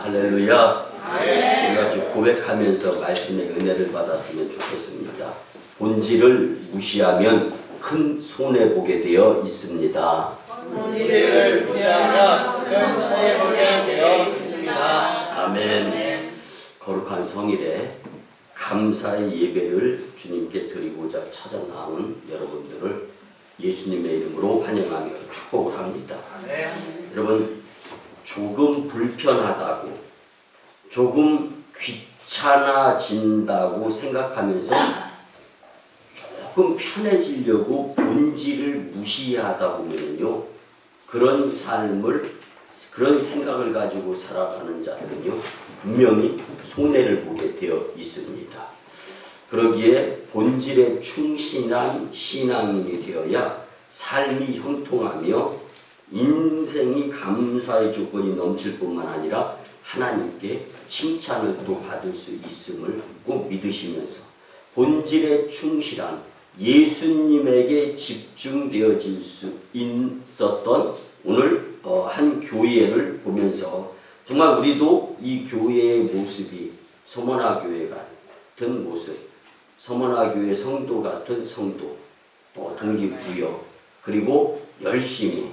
할렐루야. 우리 같이 고백하면서 말씀의 은혜를 받았으면 좋겠습니다. 본질을 무시하면 큰 손해보게 되어 있습니다. 본질을 무시하면 큰 손해보게 되어 있습니다. 아멘. 거룩한 성일에 감사의 예배를 주님께 드리고자 찾아 나온 여러분들을 예수님의 이름으로 환영하며 축복을 합니다. 여러분, 조금 불편하다고, 조금 귀찮아진다고 생각하면서 조금 편해지려고 본질을 무시하다 보면요, 그런 삶을, 그런 생각을 가지고 살아가는 자들은요, 분명히 손해를 보게 되어 있습니다. 그러기에 본질에 충실한 신앙인이 되어야 삶이 형통하며 인생이 감사의 조건이 넘칠 뿐만 아니라 하나님께 칭찬을 또 받을 수 있음을 꼭 믿으시면서 본질에 충실한 예수님에게 집중되어질 수 있었던 오늘 한 교회를 보면서 정말 우리도 이 교회의 모습이 서머나 교회 같은 모습, 서머나 교회 성도 같은 성도, 또 동기부여, 그리고 열심히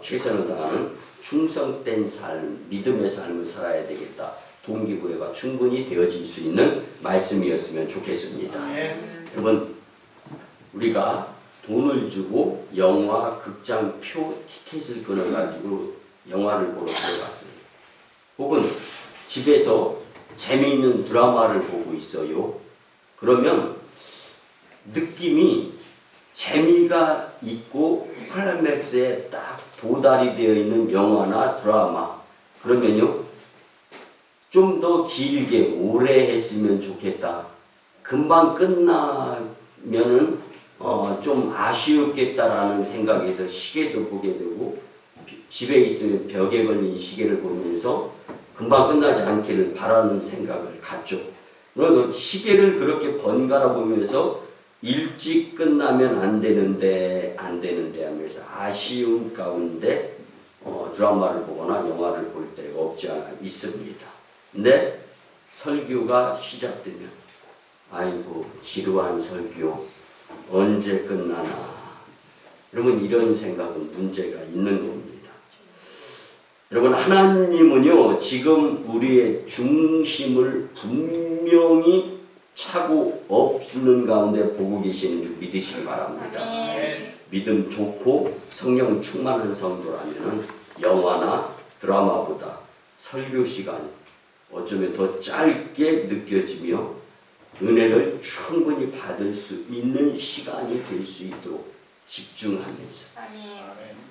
최선을 다하는 충성된 삶, 믿음의 삶을 살아야 되겠다. 동기부여가 충분히 되어질 수 있는 말씀이었으면 좋겠습니다. 여러분, 우리가 돈을 주고 영화 극장 표 티켓을 끊어가지고 영화를 보러 들어갔어요. 혹은 집에서 재미있는 드라마를 보고 있어요. 그러면 느낌이 재미가 있고 클라이맥스에 딱 도달이 되어 있는 영화나 드라마, 그러면요, 좀 더 길게 오래 했으면 좋겠다. 금방 끝나면은 좀 아쉬웠겠다라는 생각에서 시계도 보게 되고, 집에 있으면 벽에 걸린 시계를 보면서 금방 끝나지 않기를 바라는 생각을 갖죠. 그러면 시계를 그렇게 번갈아 보면서 일찍 끝나면 안 되는데 하면서 아쉬운 가운데 드라마를 보거나 영화를 볼 때가 없지 않아 있습니다. 근데 설교가 시작되면 아이고 지루한 설교 언제 끝나나, 여러분, 이런 생각은 문제가 있는 겁니다. 여러분, 하나님은요 지금 우리의 중심을 분명히 차고 없는 가운데 보고 계시는 줄 믿으시기 바랍니다. 믿음 좋고 성령 충만한 성도라면 영화나 드라마보다 설교 시간이 어쩌면 더 짧게 느껴지며 은혜를 충분히 받을 수 있는 시간이 될 수 있도록 집중하면서,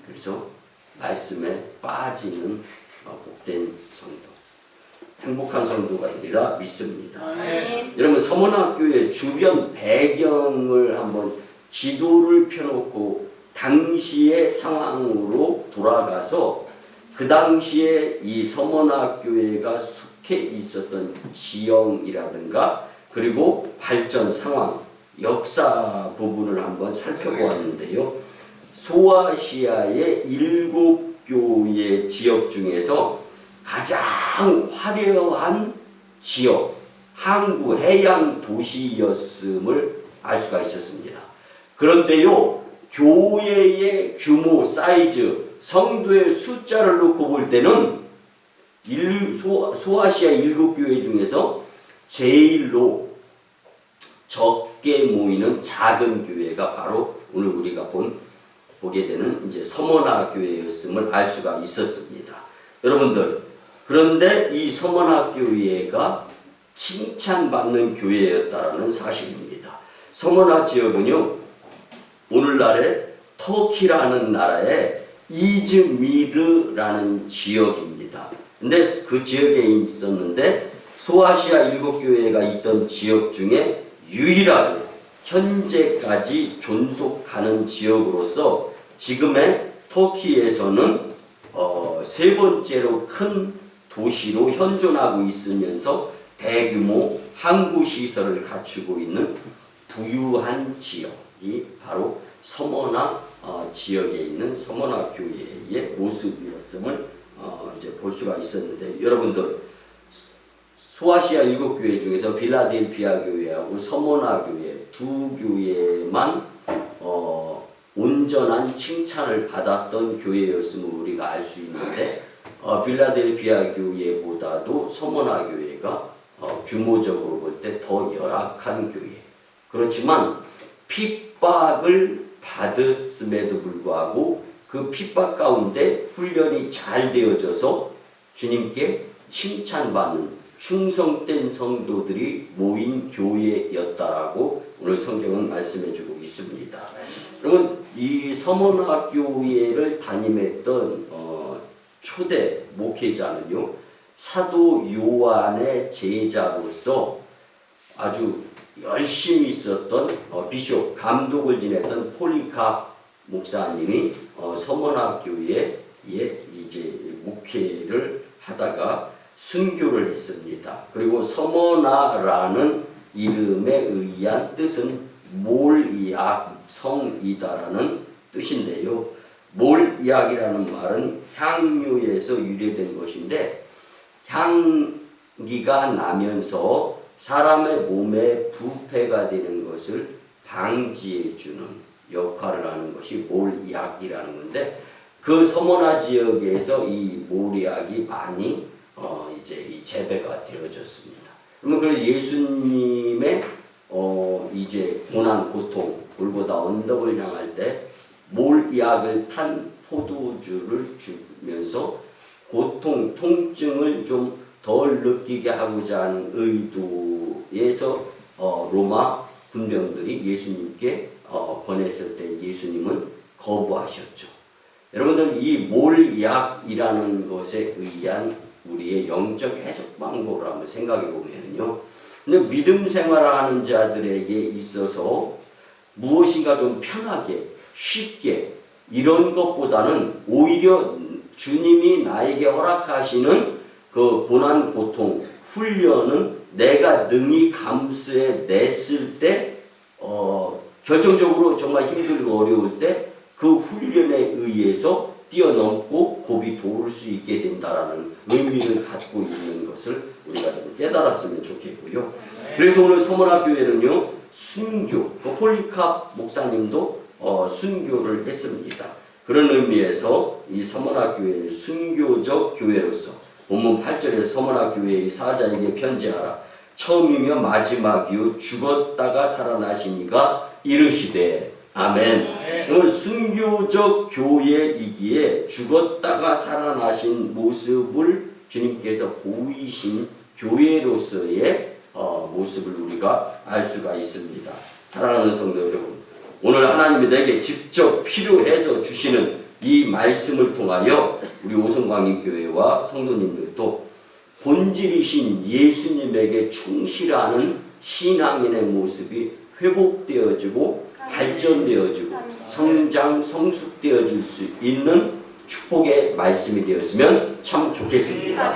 그래서 말씀에 빠지는 복된 성도, 행복한 성도가 되리라 믿습니다. 여러분, 서문학교의 주변 배경을 한번 지도를 펴놓고 당시의 상황으로 돌아가서 그 당시에 이 서문학교회가 속해 있었던 지형이라든가 그리고 발전 상황, 역사 부분을 한번 살펴보았는데요. 소아시아의 7교회 지역 중에서 가장 화려한 지역, 항구 해양 도시였음을 알 수가 있었습니다. 그런데요, 교회의 규모, 사이즈, 성도의 숫자를 놓고 볼 때는 소아시아 7교회 중에서 제일로 적게 모이는 작은 교회가 바로 오늘 우리가 보게 되는 이제 서머나 교회였음을 알 수가 있었습니다. 여러분들, 그런데 이 서머나 교회가 칭찬받는 교회였다라는 사실입니다. 서머나 지역은요, 오늘날의 터키라는 나라의 이즈미르라는 지역입니다. 근데 그 지역에 있었는데 소아시아 7교회가 있던 지역 중에 유일하게 현재까지 존속하는 지역으로서 지금의 터키에서는 세 번째로 큰 도시로 현존하고 있으면서 대규모 항구 시설을 갖추고 있는 부유한 지역이 바로 서머나 지역에 있는 서머나 교회의 모습이었음을 이제 볼 수가 있었는데, 여러분들 소아시아 7교회 중에서 빌라델피아 교회하고 서모나 교회 두 교회만 온전한 칭찬을 받았던 교회였음을 우리가 알 수 있는데, 빌라델피아 교회보다도 서모나 교회가 규모적으로 볼 때 더 열악한 교회. 그렇지만 핍박을 받았음에도 불구하고 그 핍박 가운데 훈련이 잘 되어져서 주님께 칭찬받는 충성된 성도들이 모인 교회였다라고 오늘 성경은 말씀해주고 있습니다. 그러면 이 서머나 교회를 담임했던 초대 목회자는요, 사도 요한의 제자로서 아주 열심히 있었던 비숍 감독을 지냈던 폴리캅 목사님이 서머나 교회에 이제 목회를 하다가 순교를 했습니다. 그리고 서머나라는 이름에 의한 뜻은 몰약 성이다라는 뜻인데요. 몰약이라는 말은 향료에서 유래된 것인데, 향기가 나면서 사람의 몸에 부패가 되는 것을 방지해 주는 역할을 하는 것이 몰약이라는 건데, 그 서머나 지역에서 이 몰약이 많이 이제 이 재배가 되어졌습니다. 그러면 그 예수님의 이제 고난 고통 골고다 언덕을 향할 때 몰약을 탄 포도주를 주면서 고통 통증을 좀 덜 느끼게 하고자 하는 의도에서 로마 군병들이 예수님께 권했을 때 예수님은 거부하셨죠. 여러분들, 이 몰약이라는 것에 의한 우리의 영적 해석 방법을 한번 생각해 보면요, 근데 믿음 생활을 하는 자들에게 있어서 무엇인가 좀 편하게 쉽게 이런 것보다는 오히려 주님이 나에게 허락하시는 그 고난 고통 훈련은 내가 능히 감수해 냈을 때 결정적으로 정말 힘들고 어려울 때 그 훈련에 의해서 뛰어넘고 곱이 도울 수 있게 된다라는 의미를 갖고 있는 것을 우리가 좀 깨달았으면 좋겠고요. 그래서 오늘 서머나 교회는요, 순교, 폴리캅 목사님도 순교를 했습니다. 그런 의미에서 이 서머나 교회의 순교적 교회로서 본문 8절에서 서머나 교회의 사자에게 편지하라. 처음이며 마지막이요 죽었다가 살아나시니가 이르시되. 아멘. 그러면 순교적 교회이기에 죽었다가 살아나신 모습을 주님께서 보이신 교회로서의 모습을 우리가 알 수가 있습니다. 사랑하는 성도 여러분, 오늘 하나님이 내게 직접 필요해서 주시는 이 말씀을 통하여 우리 오성광인교회와 성도님들도 본질이신 예수님에게 충실하는 신앙인의 모습이 회복되어지고 발전되어지고 성장 성숙되어질 수 있는 축복의 말씀이 되었으면 참 좋겠습니다.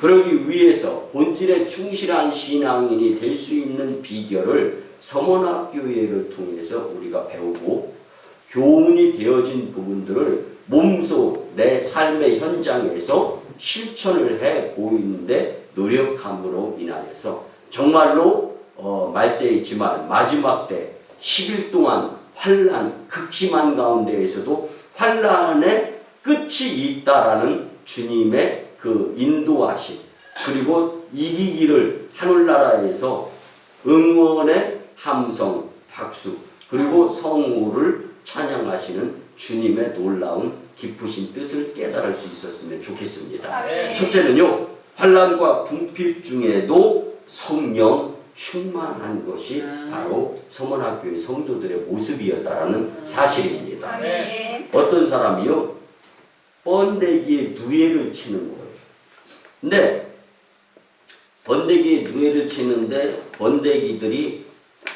그러기 위해서 본질에 충실한 신앙인이 될 수 있는 비결을 서머나 교회를 통해서 우리가 배우고 교훈이 되어진 부분들을 몸소 내 삶의 현장에서 실천을 해 보이는데 노력함으로 인하여서 정말로 말세에 있지만 마지막 때 10일 동안 환난, 극심한 가운데에서도 환난의 끝이 있다라는 주님의 그 인도하심, 그리고 이기기를 하늘나라에서 응원의 함성, 박수, 그리고 성호를 찬양하시는 주님의 놀라운 깊으신 뜻을 깨달을 수 있었으면 좋겠습니다. 첫째는요, 환난과 궁핍 중에도 성령 충만한 것이 바로 서머나 교회 성도들의 모습이었다라는 사실입니다. 어떤 사람이요, 번데기에 누에를 치는 거예요. 근데 번데기에 누에를 치는데 번데기들이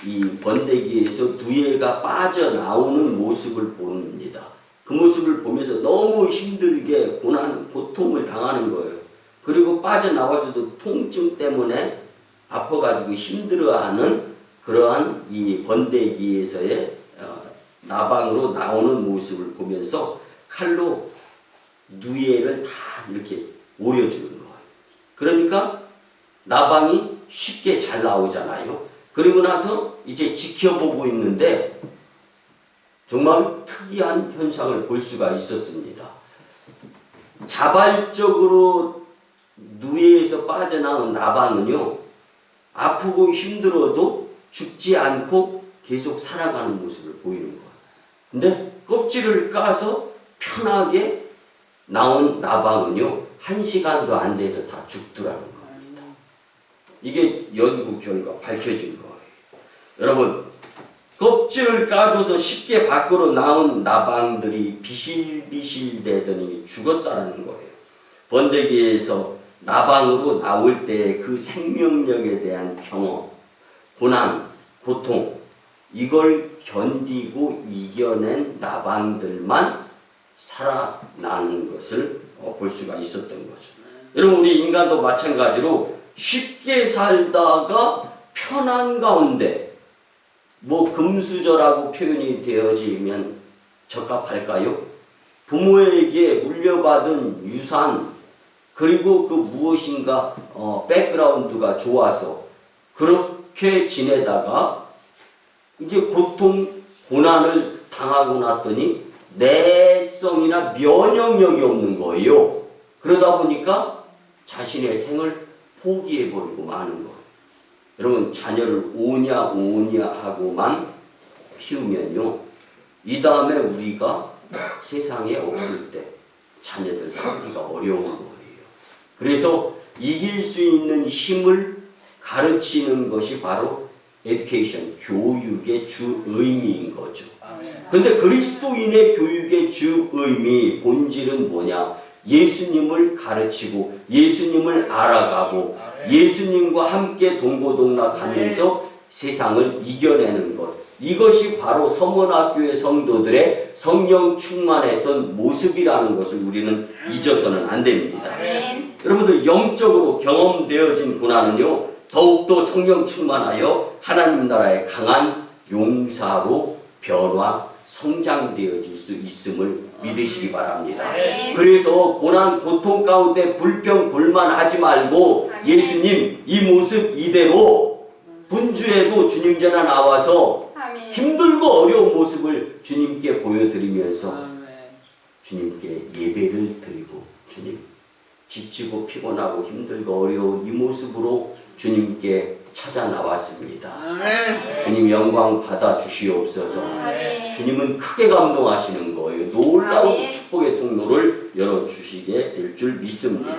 이 번데기에서 누에가 빠져나오는 모습을 봅니다. 그 모습을 보면서 너무 힘들게 고통을 당하는 거예요. 그리고 빠져나와서도 통증 때문에 아파가지고 힘들어하는 그러한 이 번데기에서의 나방으로 나오는 모습을 보면서 칼로 누에를 다 이렇게 오려주는 거예요. 그러니까 나방이 쉽게 잘 나오잖아요. 그리고 나서 이제 지켜보고 있는데 정말 특이한 현상을 볼 수가 있었습니다. 자발적으로 누에에서 빠져나온 나방은요, 아프고 힘들어도 죽지 않고 계속 살아가는 모습을 보이는 거예요. 근데 껍질을 까서 편하게 나온 나방은요, 1시간도 안 돼서 다 죽더라는 겁니다. 이게 연구 결과 밝혀진 거예요. 여러분, 껍질을 까줘서 쉽게 밖으로 나온 나방들이 비실비실대더니 죽었다는 거예요. 번데기에서 나방으로 나올 때 그 생명력에 대한 경험, 고난, 고통, 이걸 견디고 이겨낸 나방들만 살아나는 것을 볼 수가 있었던 거죠. 여러분, 우리 인간도 마찬가지로 쉽게 살다가 편한 가운데 금수저라고 표현이 되어지면 적합할까요? 부모에게 물려받은 유산, 그리고 그 무엇인가 백그라운드가 좋아서 그렇게 지내다가 이제 고통, 고난을 당하고 났더니 내성이나 면역력이 없는 거예요. 그러다 보니까 자신의 생을 포기해버리고 마는 거예요. 여러분, 자녀를 오냐 하고만 키우면요, 이 다음에 우리가 세상에 없을 때 자녀들 살기가 어려운 거예요. 그래서 이길 수 있는 힘을 가르치는 것이 바로 에듀케이션, 교육의 주 의미인 거죠. 그런데 그리스도인의 교육의 주 의미, 본질은 뭐냐? 예수님을 가르치고 예수님을 알아가고 예수님과 함께 동고동락하면서 세상을 이겨내는 것. 이것이 바로 서문학교의 성도들의 성령 충만했던 모습이라는 것을 우리는 잊어서는 안 됩니다. 여러분들, 영적으로 경험되어진 고난은요, 더욱더 성령 충만하여 하나님 나라의 강한 용사로 변화, 성장되어질 수 있음을 믿으시기 바랍니다. 그래서 고난, 고통 가운데 불평, 불만하지 말고 예수님 이 모습 이대로 분주해도 주님 전에 나와서 힘들고 어려운 모습을 주님께 보여드리면서 주님께 예배를 드리고, 주님 지치고 피곤하고 힘들고 어려운 이 모습으로 주님께 찾아 나왔습니다. 주님 영광 받아 주시옵소서. 주님은 크게 감동하시는 거예요. 놀라운 축복의 통로를 열어주시게 될 줄 믿습니다.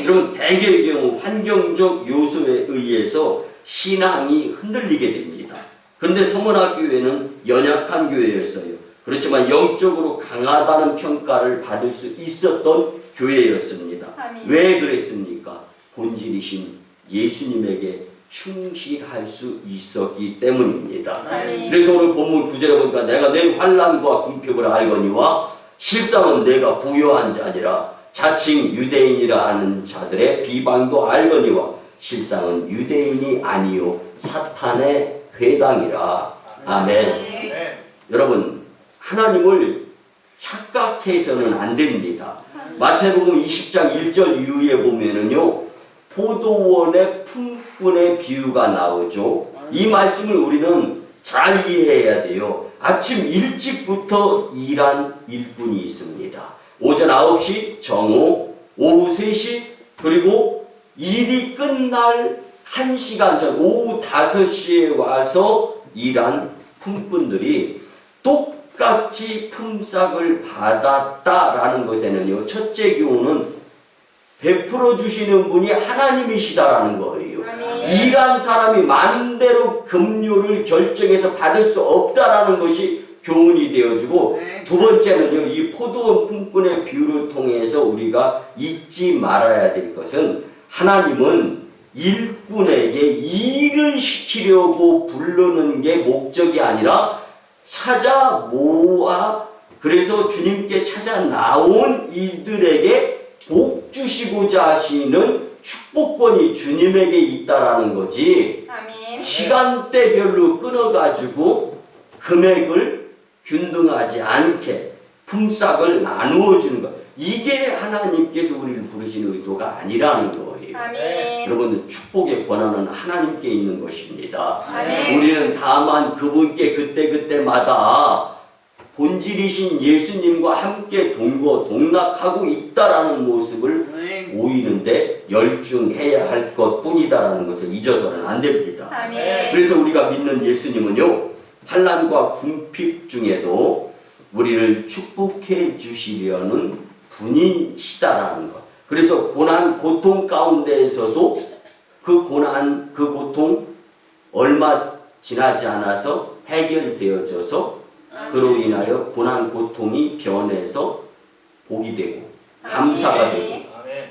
여러분, 대개의 경우 환경적 요소에 의해서 신앙이 흔들리게 됩니다. 그런데 서문학교회는 연약한 교회였어요. 그렇지만 영적으로 강하다는 평가를 받을 수 있었던 교회였습니다. 왜 그랬습니까? 본질이신 예수님에게 충실할 수 있었기 때문입니다. 그래서 오늘 본문 9절에 보니까 내가 내 환난과 궁핍을 알거니와 실상은 내가 부요한 자니라. 자칭 유대인이라 하는 자들의 비방도 알거니와 실상은 유대인이 아니요 사탄의 회당이라. 아멘. 여러분, 하나님을 착각해서는 안 됩니다. 마태복음 20장 1절 이후에 보면은요, 포도원의 품꾼의 비유가 나오죠. 이 말씀을 우리는 잘 이해해야 돼요. 아침 일찍부터 일한 일꾼이 있습니다. 오전 9시 정오, 오후 3시, 그리고 일이 끝날 1시간 전 오후 5시에 와서 일한 품꾼들이 똑같이 품삯을 받았다라는 것에는요, 첫째 교훈은 베풀어 주시는 분이 하나님이시다라는 거예요. 일한 사람이 마음대로 급료를 결정해서 받을 수 없다라는 것이 교훈이 되어지고, 두 번째는요, 이 포도원 품꾼의 비유를 통해서 우리가 잊지 말아야 될 것은 하나님은 일꾼에게 일을 시키려고 부르는 게 목적이 아니라 찾아 모아, 그래서 주님께 찾아 나온 이들에게 복 주시고자 하시는 축복권이 주님에게 있다라는 거지. 아멘. 시간대별로 끊어가지고 금액을 균등하지 않게 품삯을 나누어 주는 것. 이게 하나님께서 우리를 부르신 의도가 아니라는 거예요. 아멘. 여러분, 축복의 권한은 하나님께 있는 것입니다. 아멘. 우리는 다만 그분께 그때그때마다 본질이신 예수님과 함께 동거동락하고 있다라는 모습을 보이는데 열중해야 할 것뿐이다라는 것을 잊어서는 안 됩니다. 아멘. 그래서 우리가 믿는 예수님은요, 환난과 궁핍 중에도 우리를 축복해 주시려는 분이시다라는 것. 그래서 고난, 고통 가운데에서도 그 고난, 그 고통 얼마 지나지 않아서 해결되어져서 그로 인하여 고난, 고통이 변해서 복이 되고 감사가 되고, 아멘.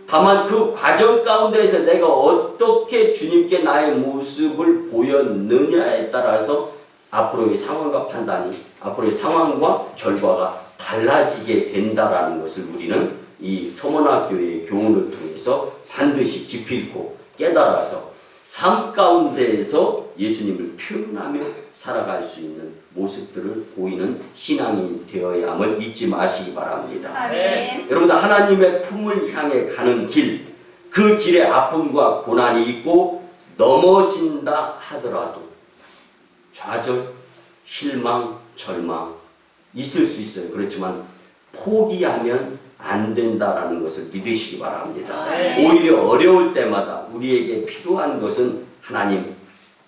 다만 그 과정 가운데에서 내가 어떻게 주님께 나의 모습을 보였느냐에 따라서 앞으로의 상황과 판단이, 앞으로의 상황과 결과가 달라지게 된다라는 것을 우리는 이 서머나 교회의 교훈을 통해서 반드시 깊이 있고 깨달아서 삶 가운데에서 예수님을 표현하며 살아갈 수 있는 모습들을 보이는 신앙이 되어야 함을 잊지 마시기 바랍니다. 아멘. 여러분들, 하나님의 품을 향해 가는 길, 그 길에 아픔과 고난이 있고 넘어진다 하더라도 좌절, 실망, 절망 있을 수 있어요. 그렇지만 포기하면 안 된다라는 것을 믿으시기 바랍니다. 네. 오히려 어려울 때마다 우리에게 필요한 것은 하나님,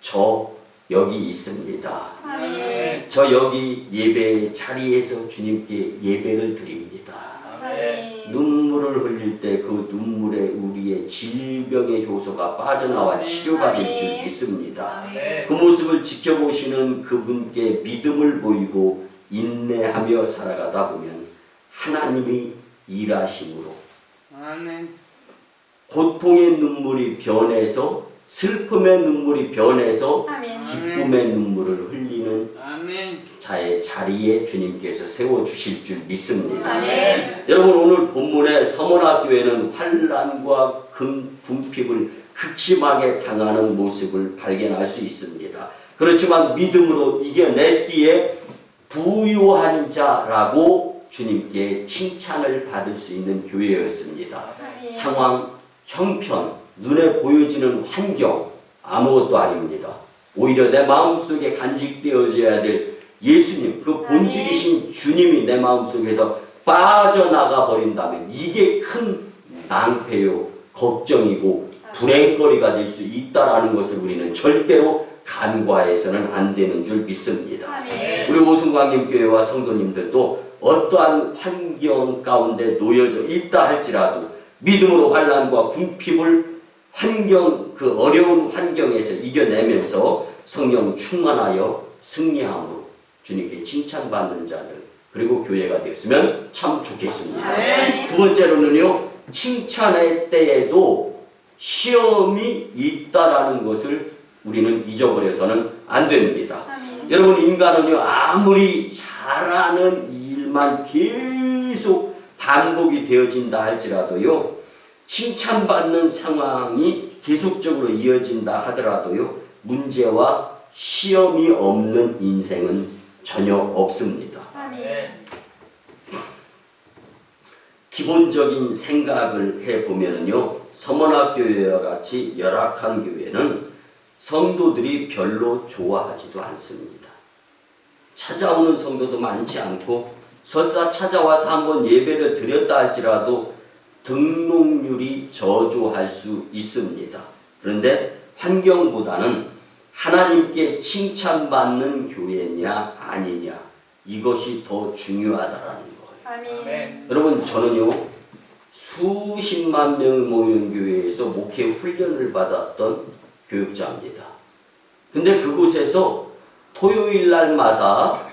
저 여기 있습니다. 아멘. 저 여기 예배 자리에서 주님께 예배를 드립니다. 아멘. 눈물을 흘릴 때 그 눈물에 우리의 질병의 효소가 빠져나와 치료가 될 줄 아멘. 믿습니다. 아멘. 그 모습을 지켜보시는 그분께 믿음을 보이고 인내하며 살아가다 보면 하나님이 일하심으로 아멘. 고통의 눈물이 변해서 슬픔의 눈물이 변해서 아멘. 기쁨의 눈물을 흘리는 아멘. 자의 자리에 주님께서 세워주실 줄 믿습니다. 아멘. 여러분, 오늘 본문의 서머나 교회는 환난과 궁핍을 극심하게 당하는 모습을 발견할 수 있습니다. 그렇지만 믿음으로 이겨냈기에 부유한 자라고 주님께 칭찬을 받을 수 있는 교회였습니다. 아멘. 상황, 형편, 눈에 보여지는 환경 아무것도 아닙니다. 오히려 내 마음속에 간직되어져야 될 예수님, 그 본질이신 주님이 내 마음속에서 빠져나가 버린다면 이게 큰 낭패요, 걱정이고 불행거리가 될 수 있다라는 것을 우리는 절대로 간과해서는 안 되는 줄 믿습니다. 아멘. 우리 오순광림교회와 성도님들도 어떠한 환경 가운데 놓여져 있다 할지라도 믿음으로 환난과 궁핍을 그 어려운 환경에서 이겨내면서 성령 충만하여 승리함으로 주님께 칭찬받는 자들, 그리고 교회가 되었으면 참 좋겠습니다. 아멘. 두 번째로는요, 칭찬의 때에도 시험이 있다라는 것을 우리는 잊어버려서는 안 됩니다. 아멘. 여러분, 인간은요, 아무리 잘하는 일만 계속 반복이 되어진다 할지라도요, 칭찬받는 상황이 계속적으로 이어진다 하더라도요, 문제와 시험이 없는 인생은 전혀 없습니다. 아멘. 기본적인 생각을 해보면은요, 서머나 교회와 같이 열악한 교회는 성도들이 별로 좋아하지도 않습니다. 찾아오는 성도도 많지 않고, 설사 찾아와서 한번 예배를 드렸다 할지라도 등록률이 저조할 수 있습니다. 그런데 환경보다는 하나님께 칭찬받는 교회냐 아니냐, 이것이 더 중요하다라는 거예요. 아멘. 여러분, 저는요, 수십만 명이 모이는 교회에서 목회 훈련을 받았던 교육자입니다. 근데 그곳에서 토요일 날마다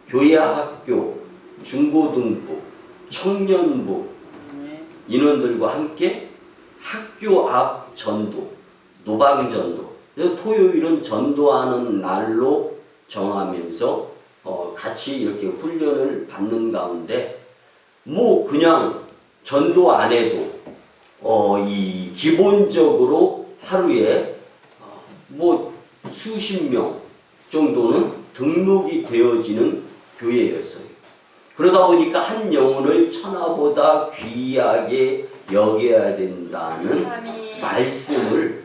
교회 학교, 중고등부, 청년부 인원들과 함께 학교 앞 전도, 노방전도, 토요일은 전도하는 날로 정하면서 같이 이렇게 훈련을 받는 가운데 그냥 전도 안 해도 이 기본적으로 하루에 수십 명 정도는 등록이 되어지는 교회였어요. 그러다 보니까 한 영혼을 천하보다 귀하게 여겨야 된다는 아멘. 말씀을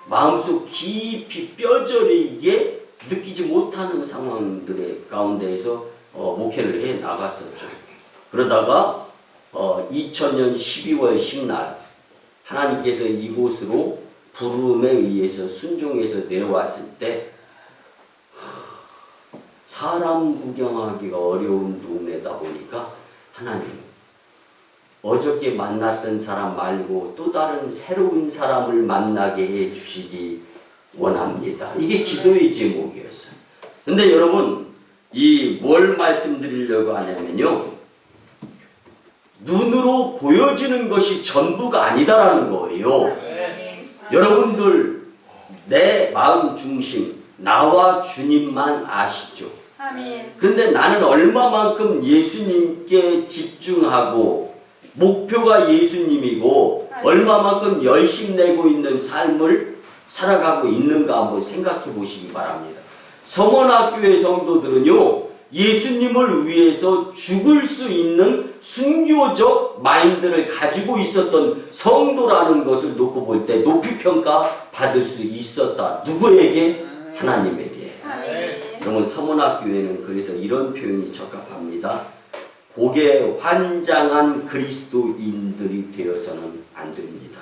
마음속 깊이 뼈저리게 느끼지 못하는 상황들의 가운데에서 목회를 해 나갔었죠. 그러다가 2000년 12월 10날 하나님께서 이곳으로 부름에 의해서 순종해서 내려왔을 때 사람 구경하기가 어려운 동네다 보니까 하나님 어저께 만났던 사람 말고 또 다른 새로운 사람을 만나게 해 주시기 원합니다. 이게 기도의 제목이었어요. 근데 여러분 이 뭘 말씀드리려고 하냐면요, 눈으로 보여지는 것이 전부가 아니다라는 거예요. 아멘. 여러분들 내 마음 중심 나와 주님만 아시죠. 아멘. 근데 나는 얼마만큼 예수님께 집중하고 목표가 예수님이고 얼마만큼 열심 내고 있는 삶을 살아가고 있는가 한번 생각해 보시기 바랍니다. 서원학교의 성도들은요, 예수님을 위해서 죽을 수 있는 순교적 마인드를 가지고 있었던 성도라는 것을 놓고 볼 때 높이 평가받을 수 있었다. 누구에게? 하나님에게. 아멘. 여러분 서문학교에는 그래서 이런 표현이 적합합니다. 복에 환장한 그리스도인들이 되어서는 안 됩니다.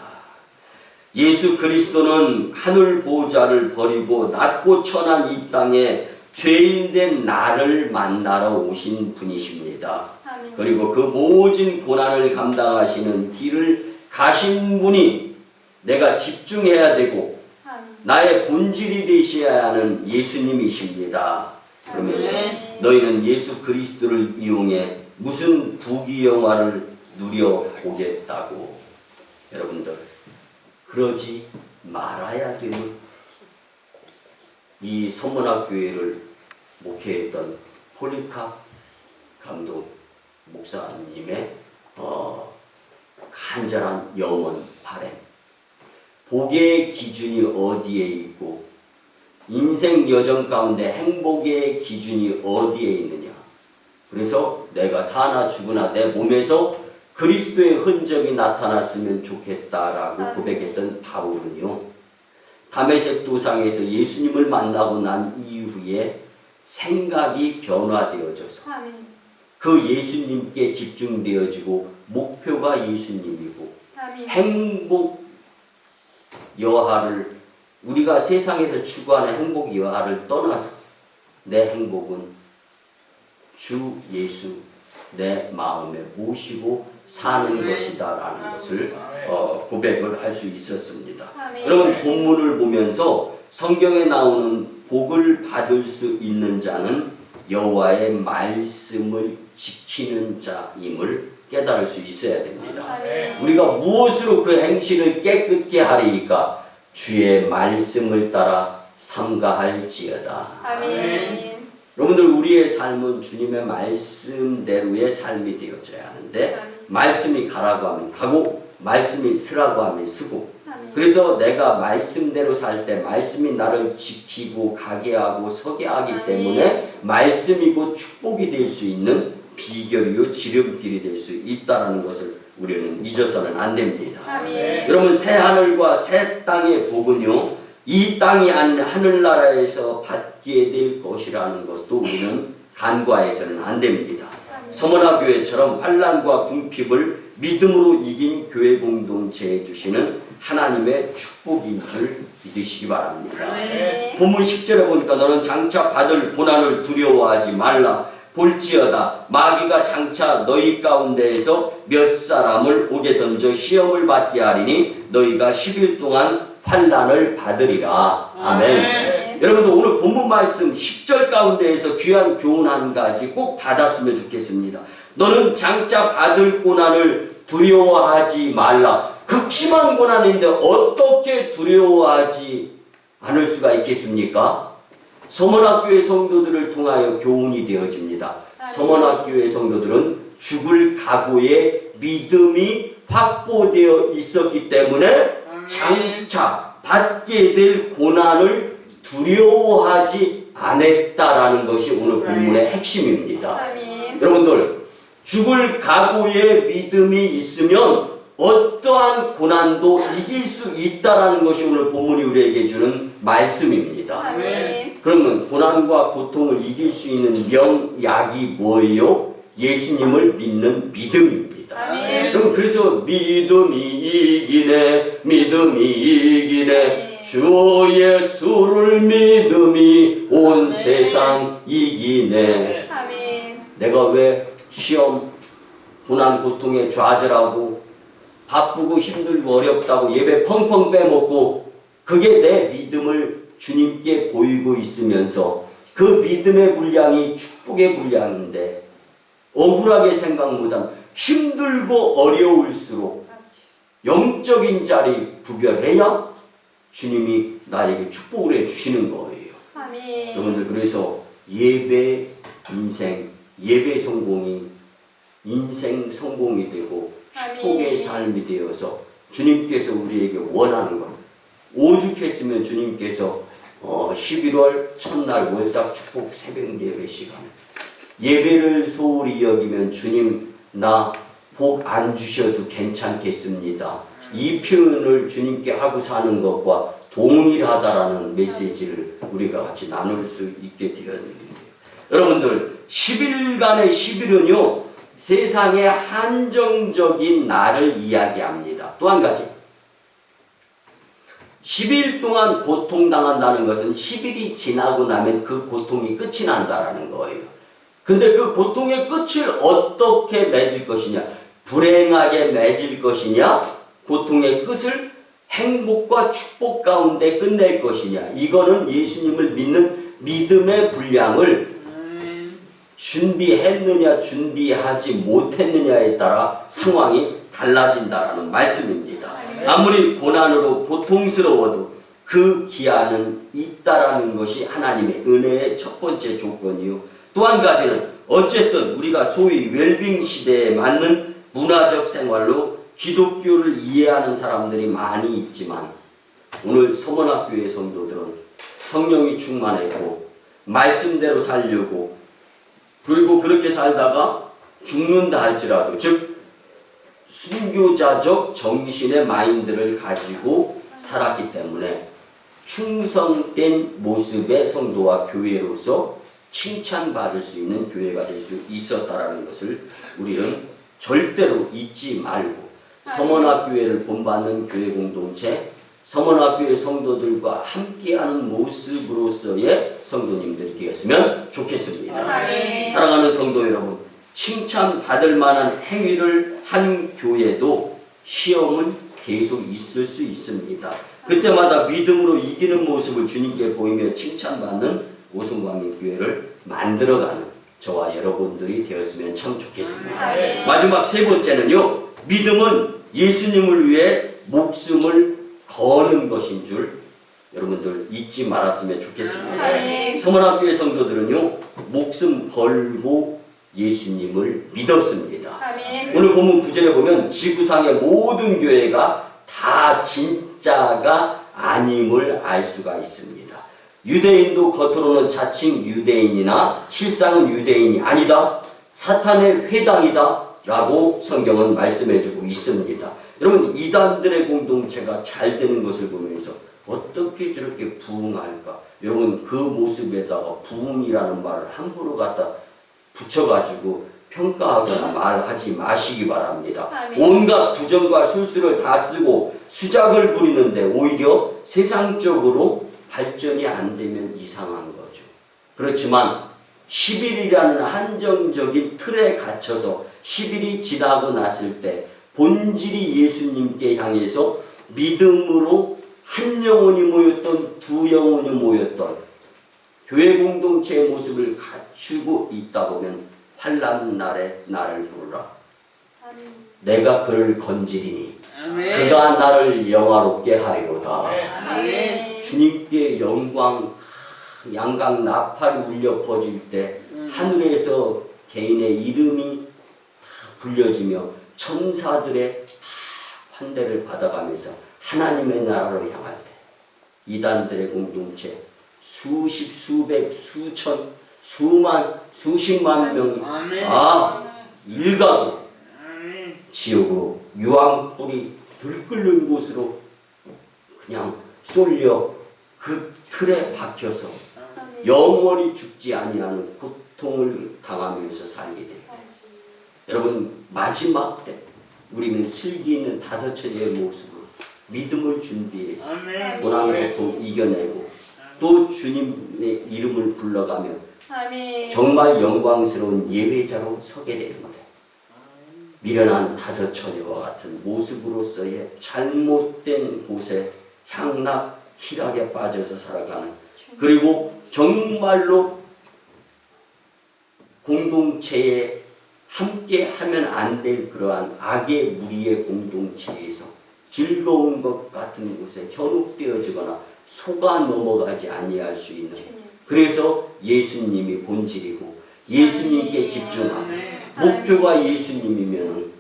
예수 그리스도는 하늘 보좌를 버리고 낮고 천한 이 땅에 죄인된 나를 만나러 오신 분이십니다. 아멘. 그리고 그 모진 고난을 감당하시는 길을 가신 분이 내가 집중해야 되고 아멘. 나의 본질이 되셔야 하는 예수님이십니다. 그러면서 아멘. 너희는 예수 그리스도를 이용해 무슨 부귀영화를 누려보겠다고. 여러분들 그러지 말아야 되는 이 서문학교회를 목회했던 폴리카 감독 목사님의 간절한 영원 바람. 복의 기준이 어디에 있고 인생 여정 가운데 행복의 기준이 어디에 있느냐. 그래서 내가 사나 죽으나 내 몸에서 그리스도의 흔적이 나타났으면 좋겠다라고 고백했던 바울은요, 다메섹 도상에서 예수님을 만나고 난 이후에 생각이 변화되어져서 아멘. 그 예수님께 집중되어지고 목표가 예수님이고 아멘. 행복 여하를 우리가 세상에서 추구하는 행복 여하를 떠나서 내 행복은 주 예수 내 마음에 모시고 사는 것이다라는 것을 고백을 할 수 있었습니다. 아멘. 여러분 본문을 보면서 성경에 나오는 복을 받을 수 있는 자는 여호와의 말씀을 지키는 자임을 깨달을 수 있어야 됩니다. 아멘. 우리가 무엇으로 그 행실을 깨끗게 하리이까? 주의 말씀을 따라 삼가할지어다. 아멘. 여러분들 우리의 삶은 주님의 말씀대로의 삶이 되어져야 하는데 말씀이 가라고 하면 가고 말씀이 쓰라고 하면 쓰고, 그래서 내가 말씀대로 살 때 말씀이 나를 지키고 가게 하고 서게 하기 때문에 말씀이 곧 축복이 될 수 있는 비결이요 지름길이 될 수 있다는 것을 우리는 잊어서는 안 됩니다. 아멘. 여러분 새 하늘과 새 땅의 복은요 이 땅이 아닌 하늘나라에서 받게 될 것이라는 것도 우리는 간과해서는 안 됩니다. 서문화교회처럼 환난과 궁핍을 믿음으로 이긴 교회 공동체에 주시는 하나님의 축복인 줄 믿으시기 바랍니다. 본문 10절에 보니까 너는 장차 받을 고난을 두려워하지 말라. 볼지어다 마귀가 장차 너희 가운데에서 몇 사람을 옥에 던져 시험을 받게 하리니 너희가 10일 동안 환난을 받으리라. 아멘. 여러분들 오늘 본문 말씀 10절 가운데에서 귀한 교훈 한 가지 꼭 받았으면 좋겠습니다. 너는 장차 받을 고난을 두려워하지 말라. 극심한 고난인데 어떻게 두려워하지 않을 수가 있겠습니까? 서문학교의 성도들을 통하여 교훈이 되어집니다. 서문학교의 성도들은 죽을 각오의 믿음이 확보되어 있었기 때문에 장차 받게 될 고난을 두려워하지 않았다라는 것이 오늘 본문의 핵심입니다. 아멘. 여러분들 죽을 각오의 믿음이 있으면 어떠한 고난도 이길 수 있다라는 것이 오늘 본문이 우리에게 주는 말씀입니다. 아멘. 그러면 고난과 고통을 이길 수 있는 명약이 뭐예요? 예수님을 믿는 믿음입니다. 아멘. 여러분 그래서 믿음이 이기네, 믿음이 이기네, 주 예수를 믿음이 온 세상 이기네. 아멘. 내가 왜 시험, 고난, 고통에 좌절하고 바쁘고 힘들고 어렵다고 예배 펑펑 빼먹고 그게 내 믿음을 주님께 보이고 있으면서 그 믿음의 분량이 축복의 분량인데 억울하게 생각 못하면 힘들고 어려울수록 영적인 자리 구별해야 주님이 나에게 축복을 해주시는 거예요. 아멘. 여러분들 그래서 예배 인생, 예배 성공이 인생 성공이 되고 축복의 아멘. 삶이 되어서 주님께서 우리에게 원하는 것 오죽했으면 주님께서 11월 첫날 월삭 축복 새벽 예배 시간 예배를 소홀히 여기면 주님 나 복 안 주셔도 괜찮겠습니다. 이 표현을 주님께 하고 사는 것과 동일하다라는 메시지를 우리가 같이 나눌 수 있게 되었는데 여러분들 10일간의 10일은요 세상의 한정적인 날을 이야기합니다. 또 한 가지 10일 동안 고통당한다는 것은 10일이 지나고 나면 그 고통이 끝이 난다라는 거예요. 근데 그 고통의 끝을 어떻게 맺을 것이냐 불행하게 맺을 것이냐 고통의 끝을 행복과 축복 가운데 끝낼 것이냐 이거는 예수님을 믿는 믿음의 분량을 준비했느냐 준비하지 못했느냐에 따라 상황이 달라진다라는 말씀입니다. 아무리 고난으로 고통스러워도 그 기한은 있다라는 것이 하나님의 은혜의 첫 번째 조건이요. 또 한 가지는 어쨌든 우리가 소위 웰빙 시대에 맞는 문화적 생활로 기독교를 이해하는 사람들이 많이 있지만 오늘 서문학교의 성도들은 성령이 충만했고 말씀대로 살려고 그리고 그렇게 살다가 죽는다 할지라도 즉 순교자적 정신의 마인드를 가지고 살았기 때문에 충성된 모습의 성도와 교회로서 칭찬받을 수 있는 교회가 될 수 있었다라는 것을 우리는 절대로 잊지 말고 서문학교회를 본받는 교회 공동체 서문학교회 성도들과 함께하는 모습으로서의 성도님들이 되었으면 좋겠습니다. 아멘. 사랑하는 성도 여러분 칭찬받을 만한 행위를 한 교회도 시험은 계속 있을 수 있습니다. 그때마다 믿음으로 이기는 모습을 주님께 보이며 칭찬받는 오순광민 교회를 만들어가는 저와 여러분들이 되었으면 참 좋겠습니다. 아멘. 마지막 세 번째는요. 믿음은 예수님을 위해 목숨을 거는 것인 줄 여러분들 잊지 말았으면 좋겠습니다. 아멘. 서문학교의 성도들은요. 목숨 걸고 예수님을 믿었습니다. 아멘. 오늘 본문 9절에 보면 지구상의 모든 교회가 다 진짜가 아님을 알 수가 있습니다. 유대인도 겉으로는 자칭 유대인이나 실상은 유대인이 아니다. 사탄의 회당이다. 라고 성경은 말씀해주고 있습니다. 여러분 이단들의 공동체가 잘 되는 것을 보면서 어떻게 저렇게 부흥할까? 여러분 그 모습에다가 부흥이라는 말을 함부로 갖다 붙여가지고 평가하거나 말하지 마시기 바랍니다. 아멘. 온갖 부정과 술수를 다 쓰고 수작을 부리는데 오히려 세상적으로 발전이 안 되면 이상한 거죠. 그렇지만 10일이라는 한정적인 틀에 갇혀서 10일이 지나고 났을 때 본질이 예수님께 향해서 믿음으로 한 영혼이 모였던 두 영혼이 모였던 교회 공동체의 모습을 갖추고 있다 보면 환난 날에 나를 부르라. 아멘. 내가 그를 건지리니 아멘. 그가 나를 영화롭게 하리로다. 아멘. 주님께 영광 양각 나팔이 울려 퍼질 때 하늘에서 개인의 이름이 불려지며 천사들의 다 환대를 받아가면서 하나님의 나라로 향할 때 이단들의 공동체 수십 수백 수천 수십만 명이 아멘. 일가고 아멘. 지옥으로 유황불이 들끓는 곳으로 그냥 쏠려 그 틀에 박혀서 영원히 죽지 아니하는 고통을 당하면서 살게 돼요. 여러분 마지막 때 우리는 슬기 있는 다섯 처녀의 모습으로 믿음을 준비해서 아멘. 고난의 고통 이겨내고 또 주님의 이름을 불러가며 아멘. 정말 영광스러운 예배자로 서게 되는데 미련한 다섯 처녀와 같은 모습으로서의 잘못된 곳에 희락에 빠져서 살아가는, 그리고 정말로 공동체에 함께 하면 안 될 그러한 악의 무리의 공동체에서 즐거운 것 같은 곳에 현혹되어지거나 속아 넘어가지 아니할 수 있는, 그래서 예수님이 본질이고 예수님께 집중하고 목표가 예수님이면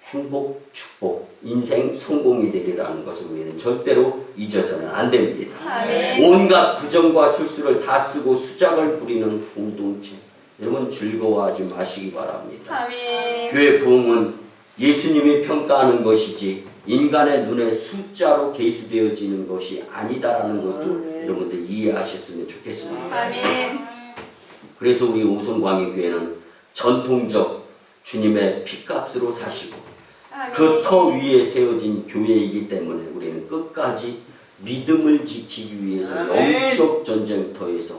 행복, 축복, 인생 성공이 되리라는 것을 우리는 절대로 잊어서는 안 됩니다. 아멘. 온갖 부정과 술수를 다 쓰고 수작을 부리는 공동체, 여러분 즐거워하지 마시기 바랍니다. 아멘. 교회 부흥은 예수님이 평가하는 것이지 인간의 눈에 숫자로 계수되어지는 것이 아니다라는 것도 여러분들 이해하셨으면 좋겠습니다. 아멘. 그래서 우리 오송광해교회는 전통적 주님의 피값으로 사시고 그 터 위에 세워진 교회이기 때문에 우리는 끝까지 믿음을 지키기 위해서 영적 전쟁터에서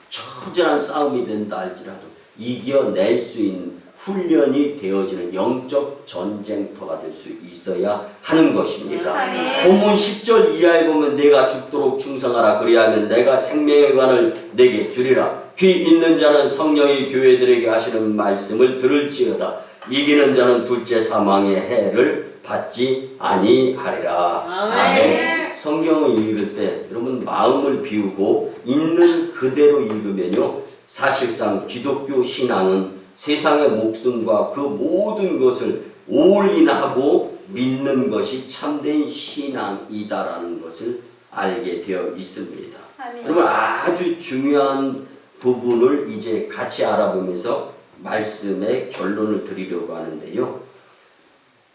처절한 싸움이 된다 할지라도 이겨낼 수 있는 훈련이 되어지는 영적 전쟁터가 될 수 있어야 하는 것입니다. 본문 10절 이하에 보면 내가 죽도록 충성하라 그리하면 내가 생명의 관을 내게 주리라. 귀 있는 자는 성령이 교회들에게 하시는 말씀을 들을지어다. 이기는 자는 둘째 사망의 해를 받지 아니하리라. 아멘. 성경을 읽을 때 여러분 마음을 비우고 있는 그대로 읽으면요, 사실상 기독교 신앙은 세상의 목숨과 그 모든 것을 올인하고 믿는 것이 참된 신앙이다라는 것을 알게 되어 있습니다. 아멘. 여러분 아주 중요한 부분을 이제 같이 알아보면서 말씀의 결론을 드리려고 하는데요.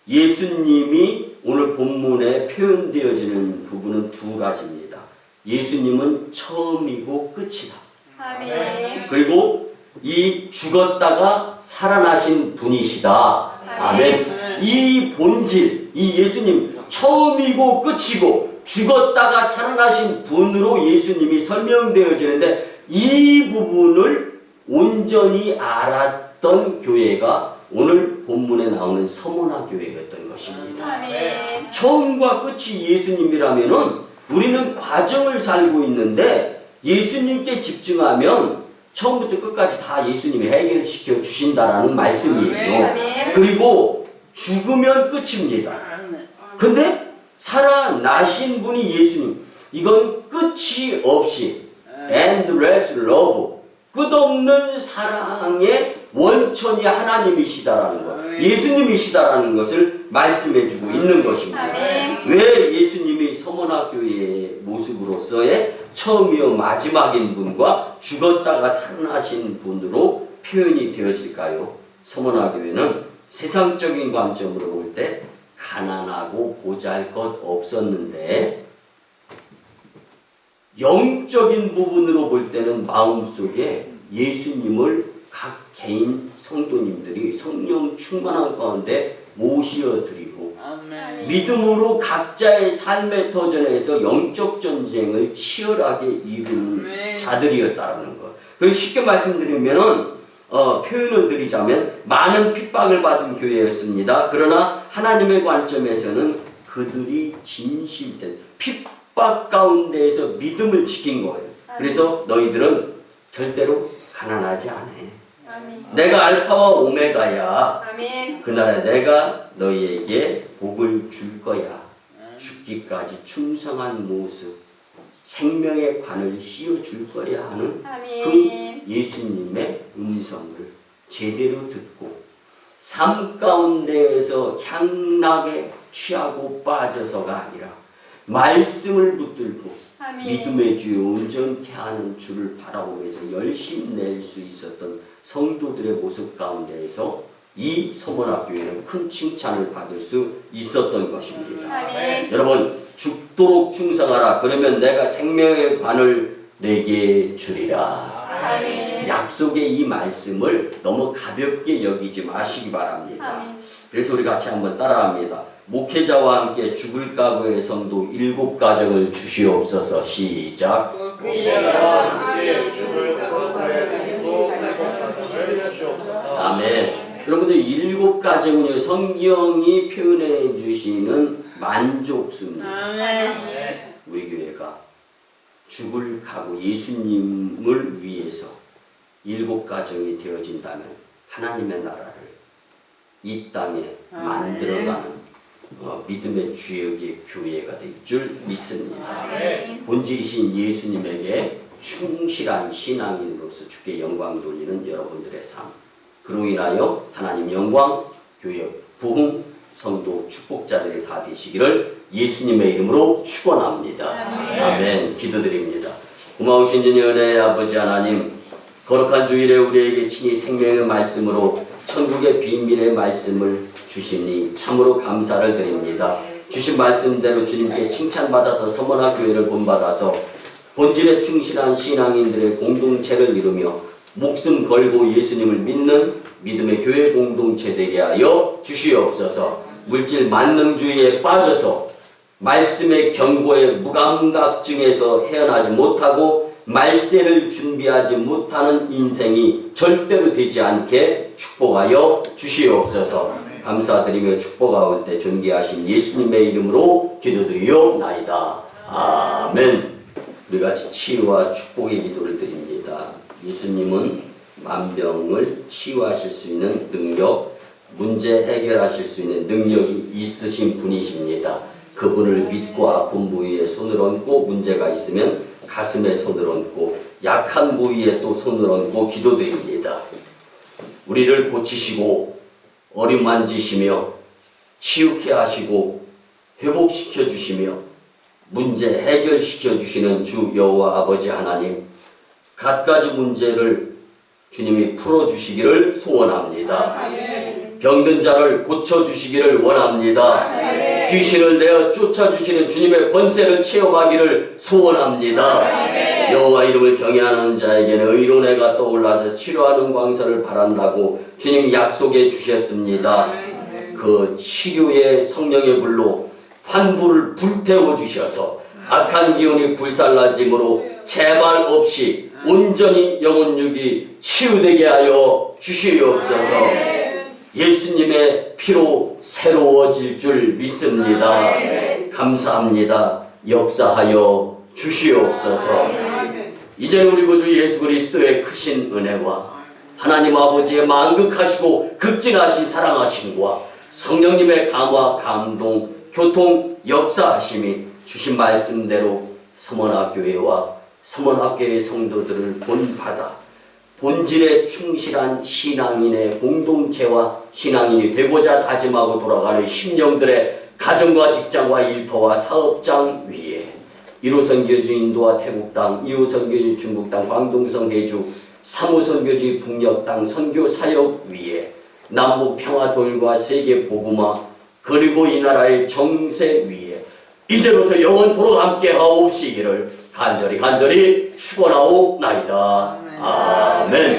예수님이 오늘 본문에 표현되어지는 부분은 두 가지입니다. 예수님은 처음이고 끝이다. 아멘. 그리고 이 죽었다가 살아나신 분이시다. 아멘. 이 본질, 이 예수님 처음이고 끝이고 죽었다가 살아나신 분으로 예수님이 설명되어지는데 이 부분을 온전히 알았던 교회가 오늘 본문에 나오는 서문화 교회였던 것입니다. 아멘. 처음과 끝이 예수님이라면은 우리는 과정을 살고 있는데 예수님께 집중하면 처음부터 끝까지 다 예수님이 해결시켜 주신다라는 말씀이에요. 아멘. 그리고 죽으면 끝입니다. 근데 살아나신 분이 예수님. 이건 끝이 없이 endless love, 끝없는 사랑의 원천이 하나님이시다라는 것, 예수님이시다라는 것을 말씀해주고 있는 것입니다. 아멘. 왜 예수님이 서문화 교회의 모습으로서의 처음이요 마지막인 분과 죽었다가 살아나신 분으로 표현이 되어질까요? 서문화 교회는 세상적인 관점으로 볼 때 가난하고 보잘것 없었는데 영적인 부분으로 볼 때는 마음속에 예수님을 각 개인 성도님들이 성령 충만한 가운데 모시어드리고 믿음으로 각자의 삶의 터전에서 영적 전쟁을 치열하게 이루는 자들이었다는 것. 그래서 쉽게 말씀드리면은 표현을 드리자면 많은 핍박을 받은 교회였습니다. 그러나 하나님의 관점에서는 그들이 진실된 핍박 가운데에서 믿음을 지킨 거예요. 그래서 너희들은 절대로 가난하지 않아. 아멘. 내가 알파와 오메가야. 아멘. 그날에 내가 너희에게 복을 줄 거야. 죽기까지 충성한 모습, 생명의 관을 씌워줄 거야 하는 그 예수님의 음성을 제대로 듣고 삶 가운데에서 향락에 취하고 빠져서가 아니라 말씀을 붙들고 아멘. 믿음의 주에 온전케 하는 주를 바라보면서 열심히 낼 수 있었던 성도들의 모습 가운데에서 이 서문학교에는 큰 칭찬을 받을 수 있었던 것입니다. 아멘. 여러분, 죽도록 충성하라. 그러면 내가 생명의 관을 내게 주리라. 아멘. 약속의 이 말씀을 너무 가볍게 여기지 마시기 바랍니다. 아멘. 그래서 우리 같이 한번 따라합니다. 목회자와 함께 죽을 각오의 성도 7가정을 주시옵소서. 시작. 목회자와 함께 죽을 각오의 성도 7가정을 주시옵소서. 아멘. 여러분들 7가정은요, 성경이 표현해 주시는 만족수입니다. 아멘. 우리 교회가 죽을 각오 예수님을 위해서 7가정이 되어진다면 하나님의 나라를 이 땅에 만들어가는 믿음의 주역의 교회가 될 줄 믿습니다. 아멘. 본지이신 예수님에게 충실한 신앙인으로서 주께 영광 돌리는 여러분들의 삶, 그로 인하여 하나님 영광, 교회 부흥, 성도 축복자들이 다 되시기를 예수님의 이름으로 축원합니다. 아멘. 기도드립니다. 고마우신 주님 은혜의 아버지 하나님, 거룩한 주일에 우리에게 친히 생명의 말씀으로 천국의 비밀의 말씀을 주시니 참으로 감사를 드립니다. 주신 말씀대로 주님께 칭찬받아서 서문학교회를 본받아서 본질에 충실한 신앙인들의 공동체를 이루며 목숨 걸고 예수님을 믿는 믿음의 교회 공동체 되게 하여 주시옵소서. 물질 만능주의에 빠져서 말씀의 경고의 무감각증에서 헤어나지 못하고 말세를 준비하지 못하는 인생이 절대로 되지 않게 축복하여 주시옵소서. 감사드리며 축복하올 때 존귀하신 예수님의 이름으로 기도드리옵나이다. 아멘. 우리 같이 치유와 축복의 기도를 드립니다. 예수님은 만병을 치유하실 수 있는 능력, 문제 해결하실 수 있는 능력이 있으신 분이십니다. 그분을 믿고 아픈 부위에 손을 얹고 문제가 있으면 가슴에 손을 얹고 약한 부위에 또 손을 얹고 기도드립니다. 우리를 고치시고 어루만지시며 치유케 하시고 회복시켜 주시며 문제 해결시켜 주시는 주 여호와 아버지 하나님, 갖가지 문제를 주님이 풀어주시기를 소원합니다. 병든 자를 고쳐주시기를 원합니다. 귀신을 내어 쫓아주시는 주님의 권세를 체험하기를 소원합니다. 여호와 이름을 경외하는 자에게는 의로내가 떠올라서 치료하는 광선을 바란다고 주님 약속해 주셨습니다. 그 치료의 성령의 불로 환부를 불태워 주셔서 악한 기운이 불살라짐으로 재발 없이 온전히 영혼육이 치유되게 하여 주시옵소서. 예수님의 피로 새로워질 줄 믿습니다. 감사합니다. 역사하여 주시옵소서. 이제 우리 구주 예수 그리스도의 크신 은혜와 하나님 아버지의 만극하시고 극진하신 사랑하심과 성령님의 감화, 감동, 교통, 역사하심이 주신 말씀대로 서문학교회와 서문학교회 성도들을 본받아 본질에 충실한 신앙인의 공동체와 신앙인이 되고자 다짐하고 돌아가는 심령들의 가정과 직장과 일터와 사업장 위에 1호 선교주 인도와 태국 땅, 2호 선교주 중국 땅, 광동성 해주, 3호 선교주 북녘 땅 선교 사역 위에 남북 평화도일과 세계 복음화 그리고 이 나라의 정세 위에 이제부터 영원토록 함께 하옵시기를 간절히 축원하옵나이다. 아멘.